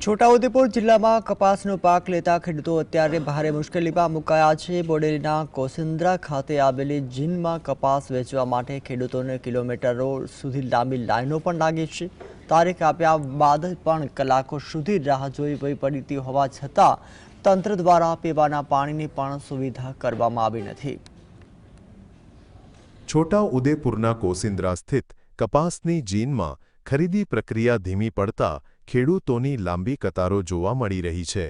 છોટાઉદેપુર જિલ્લામાં કપાસનો પાક લેતા ખેડૂતો અત્યારે ભારે મુશ્કેલીમાં મુકાયા છે। બોડેલીના કોસિન્દ્રા ખાતે આવેલી જીનમાં કપાસ વેચવા માટે ખેડૂતોને કિલોમીટરો સુધી લાંબી લાઈનો પણ લાગી છે। તારીખ આપ્યા બાદ પણ કલાકો સુધી રાહ જોવી પડતી હોવા છતાં તંત્ર દ્વારા પીવાના પાણીની પણ સુવિધા કરવામાં આવી નથી। છોટાઉદેપુરના કોસિન્દ્રા સ્થિત કપાસની જીનમાં ખરીદી પ્રક્રિયા ધીમી પડતા ખેડૂતોની લાંબી કતારો જોવા મળી રહી છે।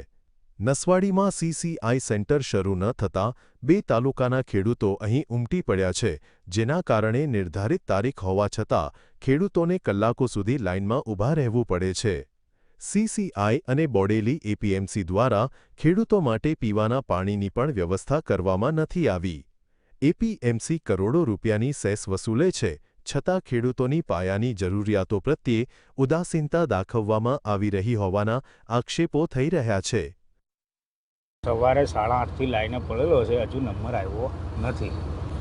નસવાડીમાં CCI સેન્ટર શરૂ ન થતાં બે તાલુકાના ખેડૂતો અહીં ઉમટી પડ્યા છે, જેના કારણે નિર્ધારિત તારીખ હોવા છતાં ખેડૂતોને કલાકો સુધી લાઇનમાં ઊભા રહેવું પડે છે। CCI અને બોડેલી APMC દ્વારા ખેડૂતો માટે પીવાના પાણીની પણ વ્યવસ્થા કરવામાં નથી આવી। APMC કરોડો રૂપિયાની સેસ વસૂલે છે, છતાં ખેડૂતોની પાયાની જરૂરિયાતો પ્રત્યે ઉદાસીનતા દાખવવામાં આવી રહી હોવાના આક્ષેપો થઈ રહ્યા છે। સવારે 8:30 થી લાઈને પડેલો છે, હજુ નંબર આવ્યો નથી।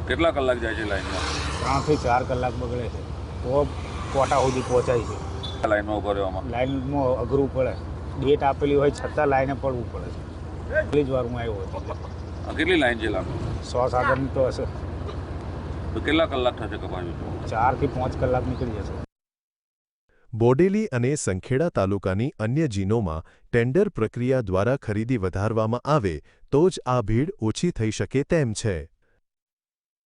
કેટલા કલાક જાય છે લાઈનમાં? 3 થી 4 કલાક બગડે છે, તો કોટા સુધી પહોંચાય છે। લાઈનમાં ઉભા રહેવામાં લાઈનમાં અઘરું પડે, ડેટ આપેલી હોય છતાં લાઈને પડવું પડે છે। એટલી જ વારમાં આવ્યો હતો। કેટલી લાઈન છે લાંબી? 100-7 તો હશે। તો કેટલા કલાક થશે કપાસ? 4 થી 5 કલાક નીકળી જશે। બોડેલી અને સંખેડા તાલુકાની અન્ય જીનોમાં ટેન્ડર પ્રક્રિયા દ્વારા ખરીદી વધારવામાં આવે તો જ આ ભીડ ઓછી થઈ શકે તેમ છે।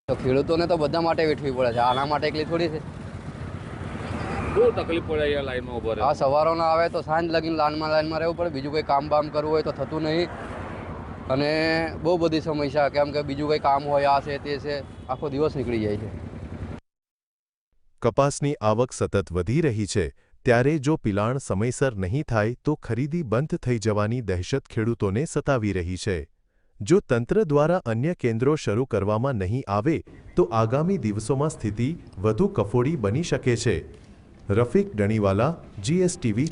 તો ખેડૂતોને તો બધા માટે વેઠવી પડે છે, આના માટે એકલી થોડી છે। બહુ તકલીફ પડે અહીંયા લાઈનમાં ઉભા રહે। આ સવારોના આવે તો સાંજ લગીને લાઈનમાં રહેવું પડે, બીજું કંઈ કામ બામ કરવું હોય તો થતું નહીં, અને બહુ બધી સમસ્યા, કેમ કે બીજું કંઈ કામ હોય, આ છે તે છે, આખો દિવસ નીકળી જાય છે। કપાસની આવક સતત વધી રહી છે, ત્યારે જો પિલાણ સમયસર નહીં થાય તો ખરીદી બંધ થઈ જવાની દહેશત ખેડૂતોને સતાવી રહી છે। જો તંત્ર દ્વારા અન્ય કેન્દ્રો શરૂ કરવામાં નહીં આવે તો આગામી દિવસોમાં સ્થિતિ વધુ કફોડી બની શકે છે। રફીક ડણીવાલા, GSTV,